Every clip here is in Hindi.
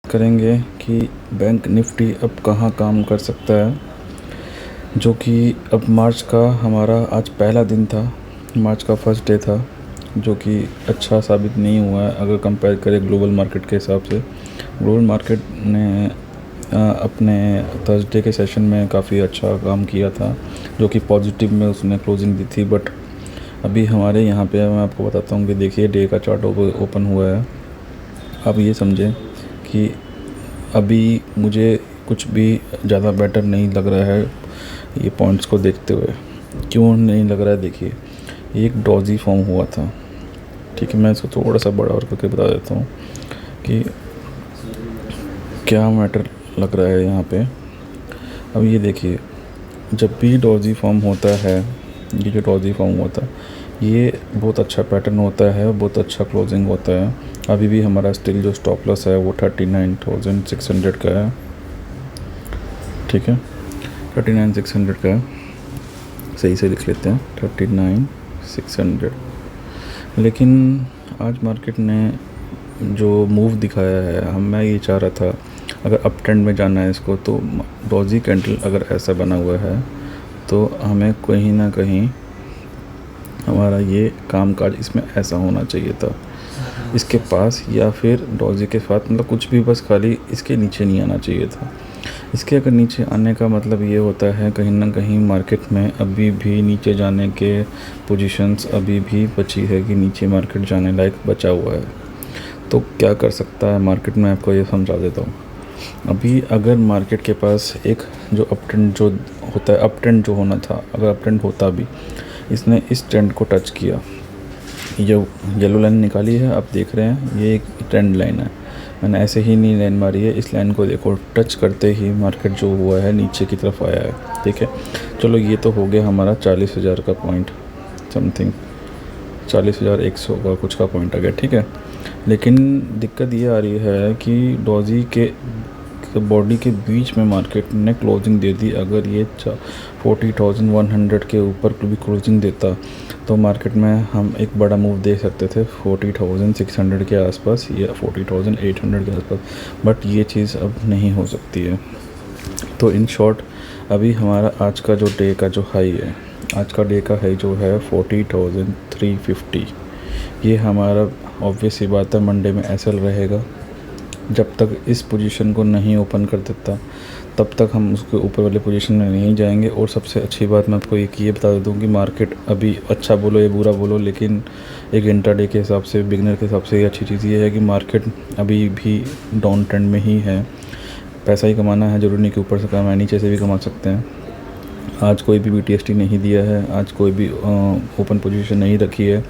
करेंगे कि बैंक निफ्टी अब कहाँ काम कर सकता है, जो कि अब मार्च का हमारा आज पहला दिन था। मार्च का फर्स्ट डे था, जो कि अच्छा साबित नहीं हुआ है अगर कंपेयर करें ग्लोबल मार्केट के हिसाब से। ग्लोबल मार्केट ने अपने थर्सडे के सेशन में काफ़ी अच्छा काम किया था, जो कि पॉजिटिव में उसने क्लोजिंग दी थी। बट अभी हमारे यहाँ पे मैं आपको बताता हूँ कि देखिए डे का चार्ट ओपन हुआ है। आप ये समझें कि अभी मुझे कुछ भी ज़्यादा बेटर नहीं लग रहा है ये पॉइंट्स को देखते हुए। क्यों नहीं लग रहा है, देखिए ये एक डॉजी फॉर्म हुआ था, ठीक है। मैं इसको थोड़ा सा बड़ा और करके बता देता हूँ कि क्या मैटर लग रहा है यहाँ पे। अब ये देखिए, जब भी डॉजी फॉर्म होता है, ये जो डॉजी फॉर्म हुआ था ये बहुत अच्छा पैटर्न होता है, बहुत अच्छा क्लोजिंग होता है। अभी भी हमारा स्टिल जो स्टॉप लॉस है वो 39,600 का है, ठीक है। 39,600 का है, सही से लिख लेते हैं 39,600। लेकिन आज मार्केट ने जो मूव दिखाया है, मैं ये चाह रहा था अगर अप ट्रेंड में जाना है इसको, तो डॉजी कैंडल अगर ऐसा बना हुआ है तो हमें कहीं ना कहीं हमारा ये कामकाज इसमें ऐसा होना चाहिए था, इसके पास या फिर डॉजी के साथ, मतलब कुछ भी, बस खाली इसके नीचे नहीं आना चाहिए था। इसके अगर नीचे आने का मतलब ये होता है कहीं ना कहीं मार्केट में अभी भी नीचे जाने के पोजीशंस अभी भी बची है, कि नीचे मार्केट जाने लायक बचा हुआ है। तो क्या कर सकता है मार्केट में, आपको ये समझा देता हूँ। अभी अगर मार्केट के पास एक जो अप ट्रेंड जो होता है, अप ट्रेंड जो होना था, अगर अप ट्रेंड होता भी, इसने इस ट्रेंड को टच किया, ये येलो लाइन निकाली है, आप देख रहे हैं ये एक ट्रेंड लाइन है। मैंने ऐसे ही नहीं लाइन मारी है, इस लाइन को देखो, टच करते ही मार्केट जो हुआ है नीचे की तरफ आया है, ठीक है। चलो ये तो हो गया हमारा 40,000 का पॉइंट, समथिंग 40,100 का कुछ का पॉइंट आ गया, ठीक है। लेकिन दिक्कत ये आ रही है कि डॉजी के बॉडी के बीच में मार्केट ने क्लोजिंग दे दी। अगर ये 40,100 के ऊपर भी क्लोजिंग देता तो मार्केट में हम एक बड़ा मूव देख सकते थे 40,600 के आसपास या 40,800 के आसपास। बट ये चीज़ अब नहीं हो सकती है। तो इन शॉर्ट अभी हमारा आज का जो डे का जो हाई है, आज का डे का हाई जो है 40,350, ये हमारा ऑब्वियस ही बात है मंडे में ऐसा रहेगा। जब तक इस पोजीशन को नहीं ओपन कर देता तब तक हम उसके ऊपर वाले पोजीशन में नहीं जाएंगे। और सबसे अच्छी बात मैं आपको ये बता देता हूँ कि मार्केट अभी अच्छा बोलो या बुरा बोलो, लेकिन एक इंट्राडे के हिसाब से, बिगनर के हिसाब से ये अच्छी चीज़ ये है कि मार्केट अभी भी डाउन ट्रेंड में ही है। पैसा ही कमाना है, ज़रूरी नहीं कि ऊपर से कमाना है, नीचे से भी कमा सकते हैं। आज कोई भी BTST नहीं दिया है, आज कोई भी ओपन पोजीशन नहीं रखी है।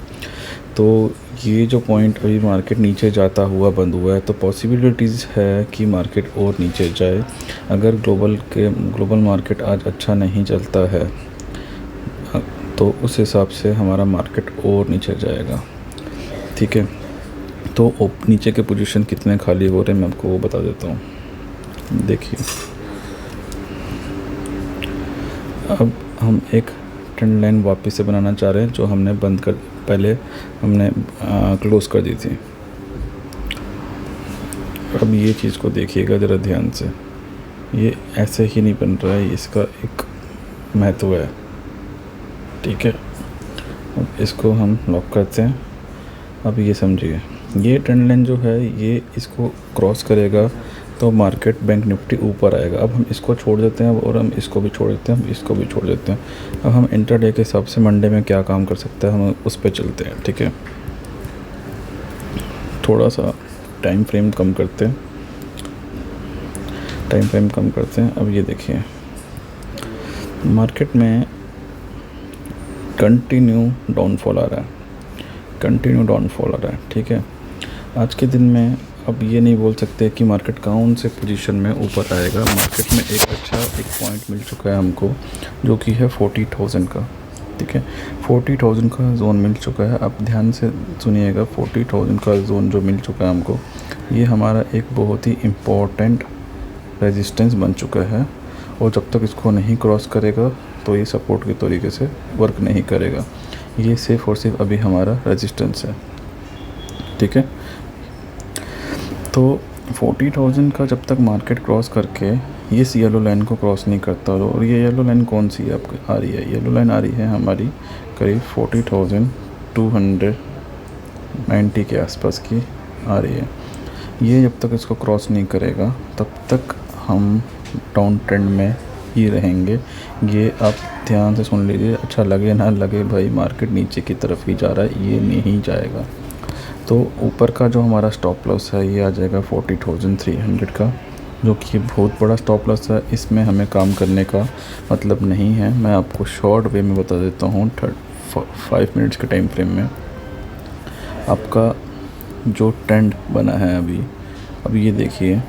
तो ये जो पॉइंट अभी मार्केट नीचे जाता हुआ बंद हुआ है, तो पॉसिबिलिटीज़ है कि मार्केट और नीचे जाए। अगर ग्लोबल मार्केट आज अच्छा नहीं चलता है तो उस हिसाब से हमारा मार्केट और नीचे जाएगा, ठीक है। तो नीचे के पोजीशन कितने खाली हो रहे हैं मैं आपको वो बता देता हूँ। देखिए अब हम एक ट्रेंड लाइन वापस से बनाना चाह रहे हैं, जो हमने पहले हमने क्लोज़ कर दी थी। अब ये चीज़ को देखिएगा ज़रा ध्यान से, ये ऐसे ही नहीं बन रहा है, इसका एक महत्व है, ठीक है। अब इसको हम लॉक करते हैं। अब ये समझिए, ये ट्रेंड लाइन जो है ये इसको क्रॉस करेगा तो मार्केट बैंक निफ्टी ऊपर आएगा। अब हम इसको छोड़ देते हैं और हम इसको भी छोड़ देते हैं, हम इसको भी छोड़ देते हैं। अब हम इंट्राडे के हिसाब से मंडे में क्या काम कर सकता है हम उस पर चलते हैं, ठीक है। थोड़ा सा टाइम फ्रेम कम करते हैं, अब ये देखिए मार्केट में कंटिन्यू डाउनफॉल आ रहा है, ठीक है। आज के दिन में अब ये नहीं बोल सकते कि मार्केट कौन से पोजीशन में ऊपर आएगा। मार्केट में एक अच्छा पॉइंट मिल चुका है हमको, जो कि है 40,000 का, ठीक है। 40,000 का जोन मिल चुका है। आप ध्यान से सुनिएगा, 40,000 का जोन जो मिल चुका है हमको, ये हमारा एक बहुत ही इम्पोर्टेंट रेजिस्टेंस बन चुका है। और जब तक इसको नहीं क्रॉस करेगा तो ये सपोर्ट के तरीके से वर्क नहीं करेगा। ये सिर्फ और सिर्फ अभी हमारा रेजिस्टेंस है, ठीक है। तो 40,000 का जब तक मार्केट क्रॉस करके ये इस येलो लाइन को क्रॉस नहीं करता, और ये येलो लाइन कौन सी आपकी आ रही है? येलो लाइन आ रही है हमारी करीब 40,290 के आसपास की आ रही है। ये जब तक इसको क्रॉस नहीं करेगा तब तक हम डाउन ट्रेंड में ही रहेंगे। ये आप ध्यान से सुन लीजिए, अच्छा लगे ना लगे भाई, मार्केट नीचे की तरफ ही जा रहा है, ये नहीं जाएगा। तो ऊपर का जो हमारा स्टॉप लॉस है ये आ जाएगा 40,300 का, जो कि बहुत बड़ा स्टॉप लॉस है। इसमें हमें काम करने का मतलब नहीं है। मैं आपको शॉर्ट वे में बता देता हूँ, 5 मिनट्स के टाइम फ्रेम में आपका जो ट्रेंड बना है अभी ये देखिए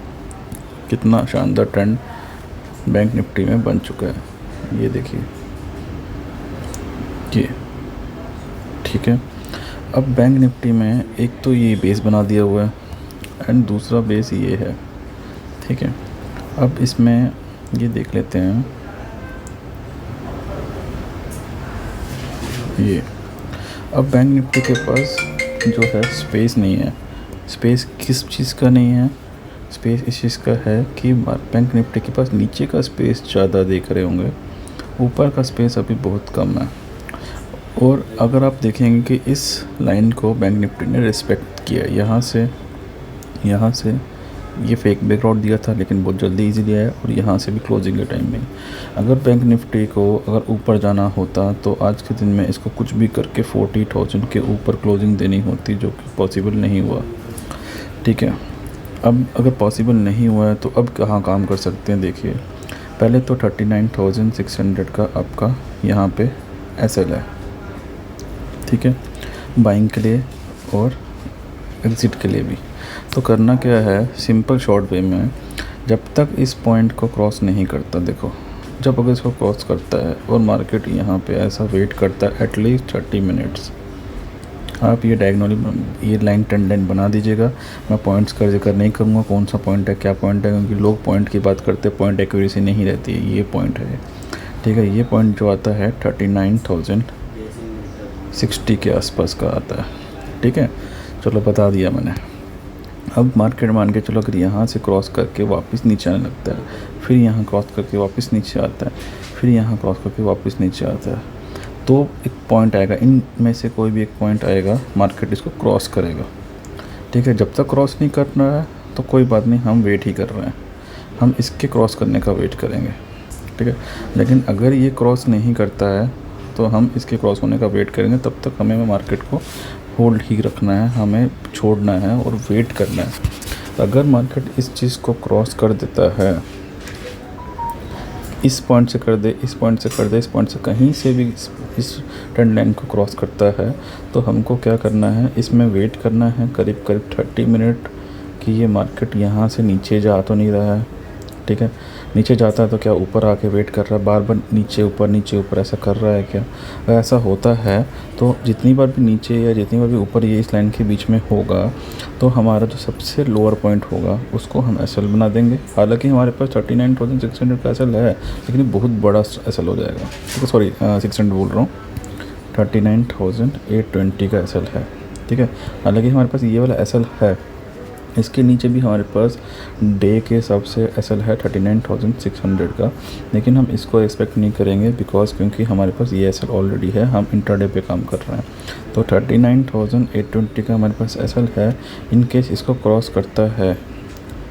कितना शानदार ट्रेंड बैंक निफ्टी में बन चुका है। ये देखिए ये ठीक है। अब बैंक निफ्टी में एक तो ये बेस बना दिया हुआ है एंड दूसरा बेस ये है, ठीक है। अब इसमें ये देख लेते हैं, ये अब बैंक निफ्टी के पास जो है स्पेस नहीं है। स्पेस किस चीज़ का नहीं है? स्पेस इस चीज़ का है कि बैंक निफ्टी के पास नीचे का स्पेस ज़्यादा देख रहे होंगे, ऊपर का स्पेस अभी बहुत कम है। और अगर आप देखेंगे कि इस लाइन को बैंक निफ्टी ने रिस्पेक्ट किया, यहाँ से ये फेक बैकआउट दिया था लेकिन बहुत जल्दी इजीली आया, और यहाँ से भी क्लोजिंग के टाइम में अगर बैंक निफ्टी को अगर ऊपर जाना होता तो आज के दिन में इसको कुछ भी करके 40,000 के ऊपर क्लोजिंग देनी होती, जो कि पॉसिबल नहीं हुआ, ठीक है। अब अगर पॉसिबल नहीं हुआ है तो अब कहाँ काम कर सकते हैं? देखिए पहले तो 39,600 का आपका यहाँ पे एसएल है, ठीक है, बाइंग के लिए और एग्ज़िट के लिए भी। तो करना क्या है, सिंपल शॉर्ट वे में, जब तक इस पॉइंट को क्रॉस नहीं करता, देखो जब अगर इसको क्रॉस करता है और मार्केट यहाँ पे ऐसा वेट करता है एटलीस्ट 30 मिनट्स, आप ये डायगोनली ये लाइन ट्रेंड लाइन बना दीजिएगा। मैं पॉइंट्स का जिक्र नहीं करूँगा कौन सा पॉइंट है क्या पॉइंट है, क्योंकि लोग पॉइंट की बात करते हैं, पॉइंट एक्यूरेसी नहीं रहती है। ये पॉइंट है, ठीक है, ये पॉइंट जो आता है 39,060 के आसपास का आता है, ठीक है। चलो बता दिया मैंने। अब मार्केट मान के चलो अगर यहाँ से क्रॉस करके वापस नीचे आने लगता है, फिर यहाँ क्रॉस करके वापस नीचे आता है, फिर यहाँ क्रॉस करके वापस नीचे आता है, तो एक पॉइंट आएगा, इनमें से कोई भी एक पॉइंट आएगा, मार्केट इसको क्रॉस करेगा, ठीक है। जब तक क्रॉस नहीं कर रहा है तो कोई बात नहीं, हम वेट ही कर रहे हैं, हम इसके क्रॉस करने का वेट करेंगे, ठीक है। लेकिन अगर ये क्रॉस नहीं करता है तो हम इसके क्रॉस होने का वेट करेंगे। तब तक हमें मार्केट को होल्ड ही रखना है, हमें छोड़ना है और वेट करना है। अगर मार्केट इस चीज़ को क्रॉस कर देता है, इस पॉइंट से कर दे, इस पॉइंट से कर दे, इस पॉइंट से कहीं से भी इस ट्रेंड लाइन को क्रॉस करता है, तो हमको क्या करना है, इसमें वेट करना है करीब 30 मिनट कि ये मार्केट यहाँ से नीचे जा तो नहीं रहा है, ठीक है। नीचे जाता है तो क्या ऊपर आके वेट कर रहा है, बार बार नीचे ऊपर ऐसा कर रहा है क्या? अगर ऐसा होता है तो जितनी बार भी नीचे या जितनी बार भी ऊपर ये इस लाइन के बीच में होगा, तो हमारा जो सबसे लोअर पॉइंट होगा उसको हम एसएल बना देंगे। हालांकि हमारे पास 39,600 का एसएल है, लेकिन ये बहुत बड़ा एसएल हो जाएगा, ठीक है। सॉरी 600 बोल रहा हूँ, 39,820 का एसएल है, ठीक है। हालांकि हमारे पास ये वाला एसएल है, इसके नीचे भी हमारे पास डे के हिसाब से एसएल है 39,600 का, लेकिन हम इसको एक्सपेक्ट नहीं करेंगे क्योंकि हमारे पास ये एसएल ऑलरेडी है, हम इंट्राडे पे काम कर रहे हैं। तो 39,820 का हमारे पास एसएल है। इन केस इसको क्रॉस करता है,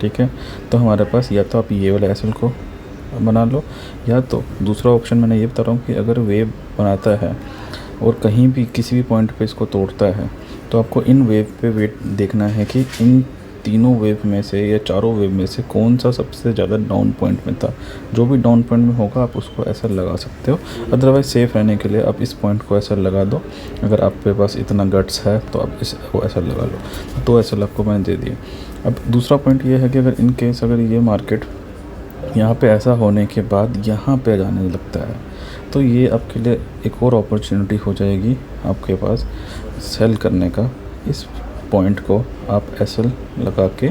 ठीक है, तो हमारे पास या तो आप ये वाला एसएल को बना लो, या तो दूसरा ऑप्शन मैंने ये बता रहा हूँ कि अगर वेव बनाता है और कहीं भी किसी भी पॉइंट पे इसको तोड़ता है, तो आपको इन वेव पे वेट देखना है कि इन तीनों वेव में से या चारों वेव में से कौन सा सबसे ज़्यादा डाउन पॉइंट में था। जो भी डाउन पॉइंट में होगा आप उसको ऐसा लगा सकते हो, अदरवाइज़ सेफ़ रहने के लिए आप इस पॉइंट को ऐसा लगा दो। अगर आपके पास इतना गट्स है तो आप इसको ऐसा लगा लो। तो ऐसा आपको मैंने दे दिया। अब दूसरा पॉइंट ये है कि अगर इन केस अगर ये मार्केट यहाँ पे ऐसा होने के बाद यहाँ पे जाने लगता है, तो ये आपके लिए एक और अपॉर्चुनिटी हो जाएगी आपके पास सेल करने का। इस पॉइंट को आप एसएल लगा के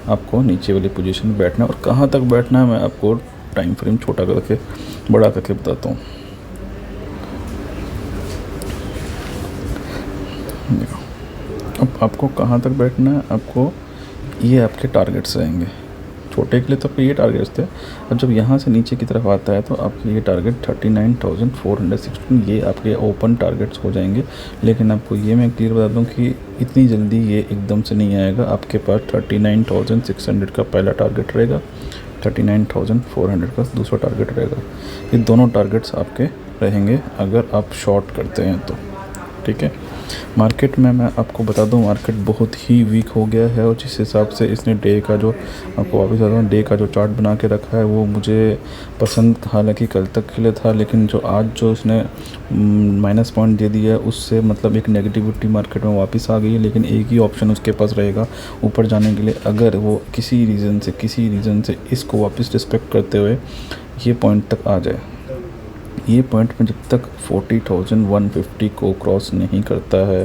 आपको नीचे वाली पोजीशन में बैठना है, और कहाँ तक बैठना है मैं आपको टाइम फ्रेम छोटा करके बड़ा करके बताता हूँ। देखो अब आपको कहाँ तक बैठना है, आपको ये आपके टारगेट्स रहेंगे। छोटे के लिए तो आपके ये टारगेट्स थे। अब जब यहाँ से नीचे की तरफ आता है तो आपके ये टारगेट 39,416 ये आपके ओपन टारगेट्स हो जाएंगे। लेकिन आपको ये मैं क्लियर बता दूँ कि इतनी जल्दी ये एकदम से नहीं आएगा। आपके पास 39,600 का पहला टारगेट रहेगा, 39,400 का दूसरा टारगेट रहेगा। ये दोनों टारगेट्स आपके रहेंगे अगर आप शॉर्ट करते हैं तो। ठीक है। मार्केट में मैं आपको बता दूं, मार्केट बहुत ही वीक हो गया है और जिस हिसाब से इसने डे का जो, आपको वापस आता हूँ, डे का जो चार्ट बना के रखा है वो मुझे पसंद हालांकि कल तक के लिए था, लेकिन जो आज जो इसने माइनस पॉइंट दे दिया है उससे मतलब एक नेगेटिविटी मार्केट में वापस आ गई है। लेकिन एक ही ऑप्शन उसके पास रहेगा ऊपर जाने के लिए, अगर वो किसी रीज़न से इसको वापस रिस्पेक्ट करते हुए ये पॉइंट तक आ जाए। ये पॉइंट में जब तक 40,150 को क्रॉस नहीं करता है,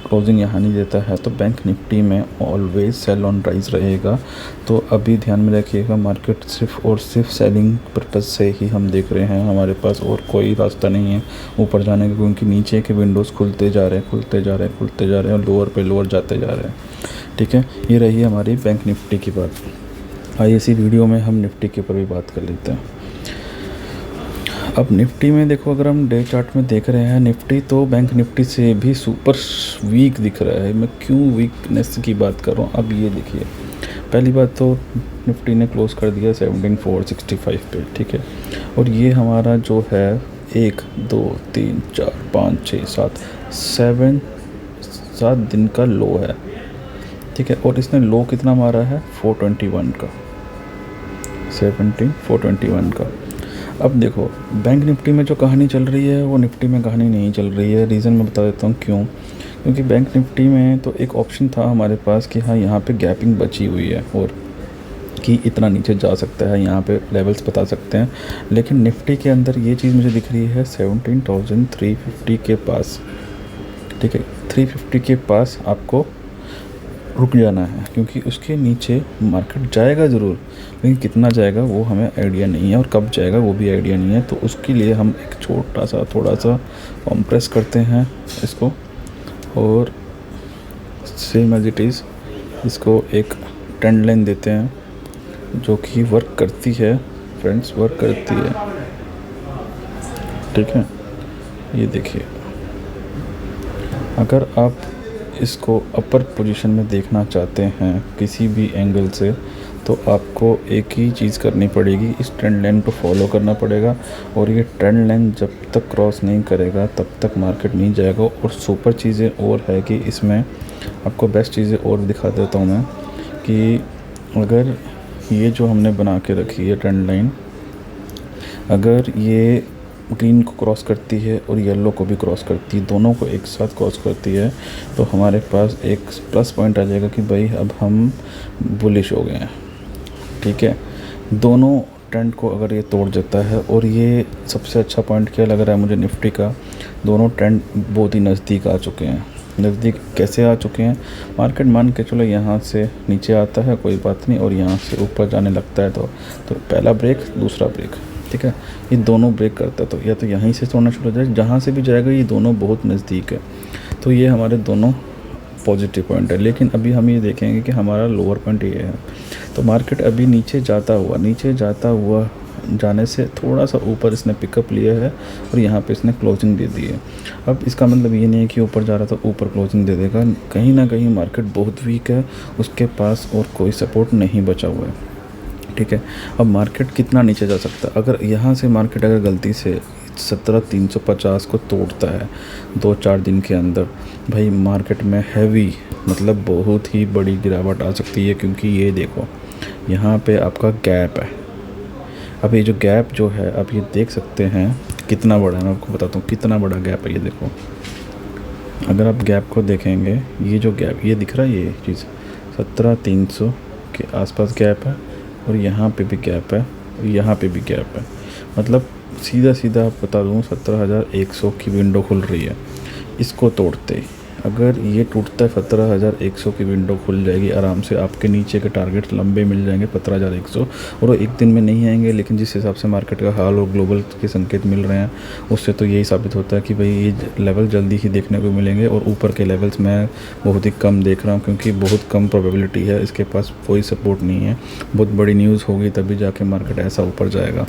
क्लोजिंग यहाँ नहीं देता है, तो बैंक निफ्टी में ऑलवेज सेल ऑन राइज रहेगा। तो अभी ध्यान में रखिएगा, मार्केट सिर्फ और सिर्फ सेलिंग पर्पज़ से ही हम देख रहे हैं। हमारे पास और कोई रास्ता नहीं है ऊपर जाने का, क्योंकि नीचे के विंडोज़ खुलते जा रहे हैं और लोअर पे लोअर जाते जा रहे हैं। ठीक है, ये रही हमारी बैंक निफ्टी की बात। आइए इसी वीडियो में हम निफ्टी के ऊपर भी बात कर लेते हैं। अब निफ्टी में देखो, अगर हम डे चार्ट में देख रहे हैं, निफ्टी तो बैंक निफ्टी से भी सुपर वीक दिख रहा है। मैं क्यों वीकनेस की बात कर रहा हूँ, अब ये देखिए। पहली बात तो निफ्टी ने क्लोज़ कर दिया 17,465 पे। ठीक है, और ये हमारा जो है 1 2 3 4 5 6 7 दिन का लो है। ठीक है, और इसने लो कितना मारा है, 421 का, 421 का। अब देखो, बैंक निफ्टी में जो कहानी चल रही है वो निफ्टी में कहानी नहीं चल रही है। रीज़न मैं बता देता हूँ क्यों। क्योंकि बैंक निफ्टी में तो एक ऑप्शन था हमारे पास कि हाँ यहाँ पे गैपिंग बची हुई है और कि इतना नीचे जा सकता है, यहाँ पे लेवल्स बता सकते हैं। लेकिन निफ्टी के अंदर ये चीज़ मुझे दिख रही है 17,350 के पास। ठीक है, 350 के पास आपको रुक जाना है, क्योंकि उसके नीचे मार्केट जाएगा ज़रूर, लेकिन कितना जाएगा वो हमें आइडिया नहीं है और कब जाएगा वो भी आइडिया नहीं है। तो उसके लिए हम एक थोड़ा सा कॉम्प्रेस करते हैं इसको और सेम एज इट इज़ इसको एक ट्रेंड लाइन देते हैं जो कि वर्क करती है फ्रेंड्स, वर्क करती है। ठीक है, ये देखिए, अगर आप इसको अपर पोजीशन में देखना चाहते हैं किसी भी एंगल से, तो आपको एक ही चीज़ करनी पड़ेगी, इस ट्रेंड लाइन को फॉलो करना पड़ेगा। और ये ट्रेंड लाइन जब तक क्रॉस नहीं करेगा तब तक मार्केट नहीं जाएगा। और सुपर चीज़ें और है कि इसमें आपको बेस्ट चीज़ें और दिखा देता हूँ मैं, कि अगर ये जो हमने बना के रखी है ट्रेंड लाइन, अगर ये ग्रीन को क्रॉस करती है और येलो को भी क्रॉस करती है, दोनों को एक साथ क्रॉस करती है, तो हमारे पास एक प्लस पॉइंट आ जाएगा कि भाई अब हम बुलिश हो गए हैं। ठीक है, दोनों ट्रेंड को अगर ये तोड़ देता है, और ये सबसे अच्छा पॉइंट क्या लग रहा है मुझे निफ्टी का, दोनों ट्रेंड बहुत ही नज़दीक आ चुके हैं। नज़दीक कैसे आ चुके हैं, मार्केट मान के चलो यहाँ से नीचे आता है कोई बात नहीं, और यहाँ से ऊपर जाने लगता है तो पहला ब्रेक दूसरा ब्रेक। ठीक है, ये दोनों ब्रेक करता है, तो या तो यहीं से तोड़ना शुरू हो जाए, जहाँ से भी जाएगा ये दोनों बहुत नज़दीक है। तो ये हमारे दोनों पॉजिटिव पॉइंट है। लेकिन अभी हम ये देखेंगे कि हमारा लोअर पॉइंट ये है, तो मार्केट अभी नीचे जाता हुआ जाने से थोड़ा सा ऊपर इसने पिकअप लिया है और यहाँ पे इसने क्लोजिंग दे दी है। अब इसका मतलब ये नहीं है कि ऊपर जा रहा था ऊपर क्लोजिंग दे देगा, कहीं ना कहीं मार्केट बहुत वीक है, उसके पास और कोई सपोर्ट नहीं बचा हुआ है। ठीक है, अब मार्केट कितना नीचे जा सकता है, अगर यहाँ से मार्केट अगर गलती से 17,350 को तोड़ता है 2-4 दिन के अंदर, भाई मार्केट में हैवी मतलब बहुत ही बड़ी गिरावट आ सकती है। क्योंकि ये देखो यहाँ पे आपका गैप है। अब ये जो गैप जो है, आप ये देख सकते हैं कितना बड़ा है, मैं आपको बताता हूँ कितना बड़ा गैप है। ये देखो, अगर आप गैप को देखेंगे, ये जो गैप ये दिख रहा है, ये चीज़ 17,300 के आसपास गैप है, और यहाँ पे भी गैप है, और यहाँ पे भी गैप है। मतलब सीधा आप बता दूँ 17,100 की विंडो खुल रही है। इसको तोड़ते ही अगर ये टूटता है 17,100 की विंडो खुल जाएगी आराम से, आपके नीचे के टारगेट लंबे मिल जाएंगे 17,100, और वो एक दिन में नहीं आएंगे, लेकिन जिस हिसाब से मार्केट का हाल और ग्लोबल के संकेत मिल रहे हैं उससे तो यही साबित होता है कि भाई ये लेवल जल्दी ही देखने को मिलेंगे। और ऊपर के लेवल्स मैं बहुत ही कम देख रहा हूँ, क्योंकि बहुत कम प्रोबेबिलिटी है, इसके पास कोई सपोर्ट नहीं है। बहुत बड़ी न्यूज़ होगी तभी जाके मार्केट ऐसा ऊपर जाएगा।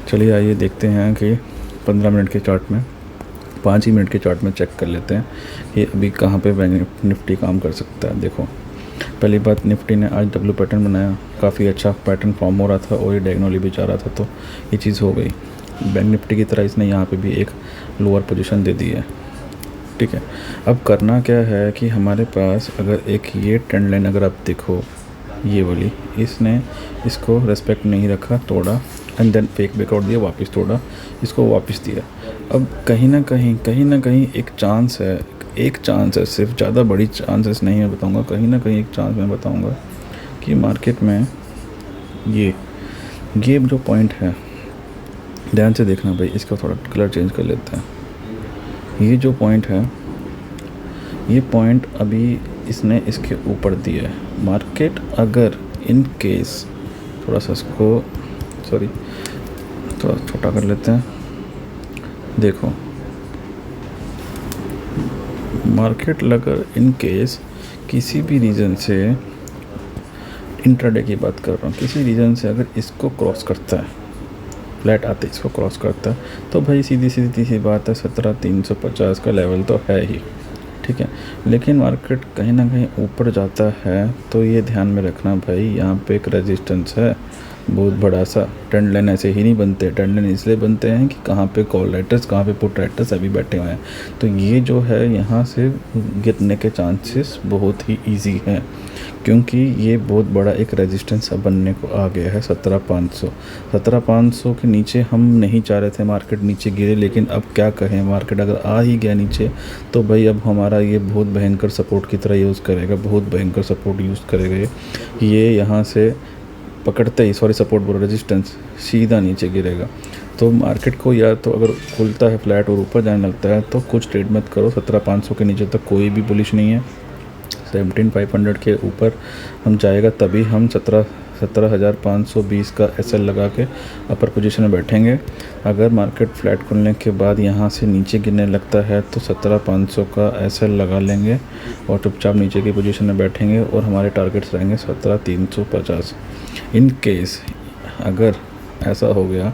चलिए आइए देखते हैं कि 15 मिनट के चार्ट में, 5 ही मिनट के चार्ट में चेक कर लेते हैं कि अभी कहाँ पे बैंक निफ्टी काम कर सकता है। देखो, पहली बात, निफ्टी ने आज डब्ल्यू पैटर्न बनाया, काफ़ी अच्छा पैटर्न फॉर्म हो रहा था और ये डायगोनली भी जा रहा था, तो ये चीज़ हो गई। बैंक निफ्टी की तरह इसने यहाँ पे भी एक लोअर पोजीशन दे दी है, ठीक है। अब करना क्या है कि हमारे पास अगर एक ये ट्रेंड लाइन अगर आप देखो, ये वाली, इसने इसको रेस्पेक्ट नहीं रखा, तोड़ा, एंड देन फेक ब्रेकआउट दिया, वापस तोड़ा, इसको वापस दिया। अब कहीं ना कहीं एक चांस है सिर्फ, ज़्यादा बड़ी चांसेस नहीं है बताऊंगा, कहीं ना कहीं एक चांस मैं बताऊंगा कि मार्केट में ये जो पॉइंट है, ध्यान से देखना भाई, इसका थोड़ा कलर चेंज कर लेते हैं। ये जो पॉइंट है, ये पॉइंट अभी इसने इसके ऊपर दिया है। मार्केट अगर इन केस थोड़ा सा इसको थोड़ा छोटा कर लेते हैं, देखो, मार्केट अगर इन केस किसी भी रीज़न से, इंट्राडे की बात कर रहा हूँ, किसी रीज़न से अगर इसको क्रॉस करता है, फ्लैट आते इसको क्रॉस करता है, तो भाई सीधी सी बात है, 17,350 का लेवल तो है ही, ठीक है। लेकिन मार्केट कहीं ना कहीं ऊपर जाता है तो ये ध्यान में रखना भाई, यहाँ पे एक रेजिस्टेंस है बहुत बड़ा सा। ट्रेंड लाइन ऐसे ही नहीं बनते, ट्रेंड लाइन इसलिए बनते हैं कि कहाँ पे कॉल राइटर्स, कहाँ पे पुट राइटर्स अभी बैठे हुए हैं, तो ये जो है यहाँ से गिरने के चांसेस बहुत ही इजी हैं, क्योंकि ये बहुत बड़ा एक रेजिस्टेंस अब बनने को आ गया है। 17,500 के नीचे हम नहीं चाह रहे थे मार्केट नीचे गिरे, लेकिन अब क्या कहें, मार्केट अगर आ ही गया नीचे तो भाई अब हमारा ये बहुत भयंकर सपोर्ट की तरह यूज़ करेगा, बहुत भयंकर सपोर्ट यूज़ करेगा। ये यहाँ से पकड़ते ही, सपोर्ट बोलो, रेजिस्टेंस, सीधा नीचे गिरेगा। तो मार्केट को या तो अगर खुलता है फ्लैट और ऊपर जाने लगता है तो कुछ ट्रेड मत करो, 17,500 के नीचे तक कोई भी बुलिश नहीं है। 17,500 के ऊपर हम जाएगा तभी हम 17,520 का एसएल लगा के अपर पोजीशन में बैठेंगे। अगर मार्केट फ्लैट खुलने के बाद यहाँ से नीचे गिरने लगता है तो 17,500 का एसएल लगा लेंगे और चुपचाप नीचे की पोजीशन में बैठेंगे, और हमारे टारगेट्स रहेंगे 17,350। इन केस अगर ऐसा हो गया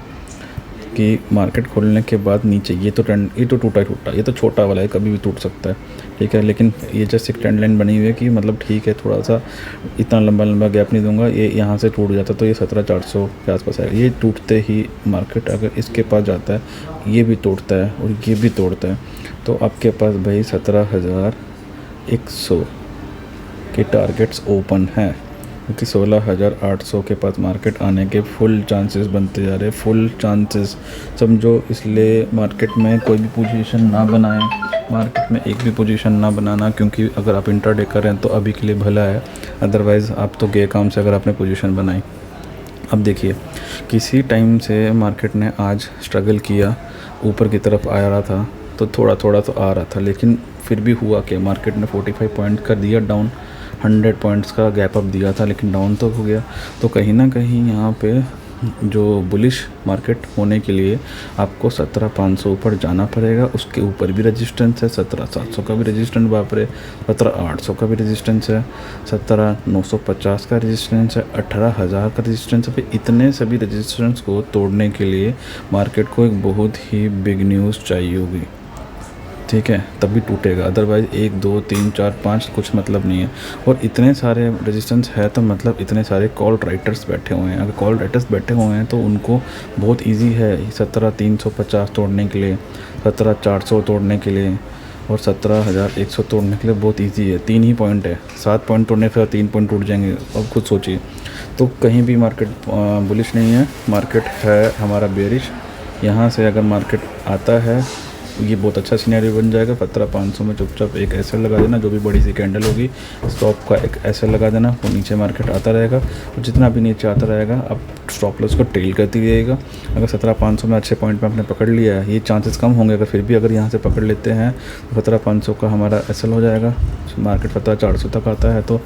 कि मार्केट खोलने के बाद नीचे, ये तो टूटा, ये तो छोटा वाला है, कभी भी टूट सकता है, ठीक है। लेकिन ये जैसे एक ट्रेंड लाइन बनी हुई है कि मतलब ठीक है, थोड़ा सा इतना लंबा गैप नहीं दूंगा, ये यहाँ से टूट जाता तो ये 17,400 के आसपास है। ये टूटते ही मार्केट अगर इसके पास जाता है, ये भी तोड़ता है और ये भी तोड़ता है, तो आपके पास भाई 17,100 के टारगेट्स ओपन हैं, क्योंकि 16,800 के पास मार्केट आने के फुल चांसेस बनते जा रहे हैं, फुल चांसेस समझो। इसलिए मार्केट में कोई भी पोजीशन ना बनाएं, मार्केट में एक भी पोजीशन ना बनाना, क्योंकि अगर आप इंट्राडे करें तो अभी के लिए भला है, अदरवाइज़ आप तो गए काम से अगर आपने पोजीशन बनाई। अब देखिए, किसी टाइम से मार्केट ने आज स्ट्रगल किया, ऊपर की तरफ आ रहा था तो थोड़ा तो आ रहा था, लेकिन फिर भी हुआ कि मार्केट ने 45 पॉइंट कर दिया डाउन, 100 पॉइंट्स का गैप अप दिया था, लेकिन डाउन तो हो गया। तो कहीं ना कहीं यहाँ पे जो बुलिश मार्केट होने के लिए आपको 17,500 ऊपर जाना पड़ेगा। उसके ऊपर भी रेजिस्टेंस है, 17,700 का भी रेजिस्टेंस, बाप रे, 17,800 का भी रेजिस्टेंस है, 17,950 का रेजिस्टेंस है, 18,000 का रेजिस्टेंस है। इतने सभी रेजिस्टेंस को तोड़ने के लिए मार्केट को एक बहुत ही बिग न्यूज़ चाहिए होगी, ठीक है, तभी टूटेगा, अदरवाइज़ 1 2 3 4 5 कुछ मतलब नहीं है। और इतने सारे रेजिस्टेंस है तो मतलब इतने सारे कॉल राइटर्स बैठे हुए हैं। अगर कॉल राइटर्स बैठे हुए हैं तो उनको बहुत इजी है 17,350 तोड़ने के लिए, 17,400 तोड़ने के लिए और 17,100 तोड़ने के लिए बहुत इजी है। 3 ही पॉइंट है, 7 पॉइंट तोड़ने से 3 पॉइंट टूट जाएंगे। अब खुद सोचिए, तो कहीं भी मार्केट बुलिश नहीं है, मार्केट है हमारा बेरिश। यहाँ से अगर मार्केट आता है ये बहुत अच्छा सिनेरियो बन जाएगा। 17,500 में चुपचाप एक ऐसे लगा देना, जो भी बड़ी सी कैंडल होगी स्टॉप का एक ऐसे लगा देना, वो नीचे मार्केट आता रहेगा, और जितना भी नीचे आता रहेगा अब स्टॉप लॉस को टेल करती रहेगा। अगर 17,500 में अच्छे पॉइंट पे आपने पकड़ लिया है, ये चांसेस कम होंगे, अगर फिर भी अगर यहाँ से पकड़ लेते हैं तो 17,500 का हमारा एसएल हो जाएगा। मार्केट 17,400 तक आता है तो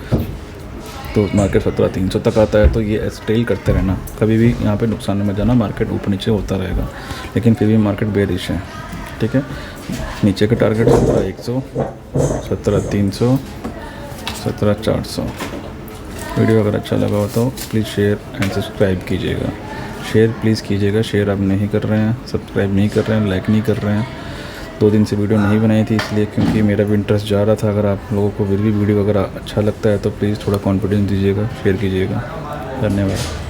मार्केट 17,300 तक आता है, तो ये टेल करते रहना, कभी भी यहाँ पे नुकसान में जाना, मार्केट ऊपर नीचे होता रहेगा, लेकिन फिर भी मार्केट बेरिश है। ठीक है, नीचे का टारगेट 17,100, 17,300, 17,400। वीडियो अगर अच्छा लगा हो तो प्लीज़ शेयर एंड सब्सक्राइब कीजिएगा। शेयर प्लीज़ कीजिएगा, शेयर आप नहीं कर रहे हैं, सब्सक्राइब नहीं कर रहे हैं, लाइक नहीं कर रहे हैं। 2 दिन से वीडियो नहीं बनाई थी इसलिए, क्योंकि मेरा भी इंटरेस्ट जा रहा था। अगर आप लोगों को फिर भी वीडियो अगर अच्छा लगता है तो प्लीज़ थोड़ा कॉन्फिडेंस दीजिएगा, शेयर कीजिएगा। धन्यवाद।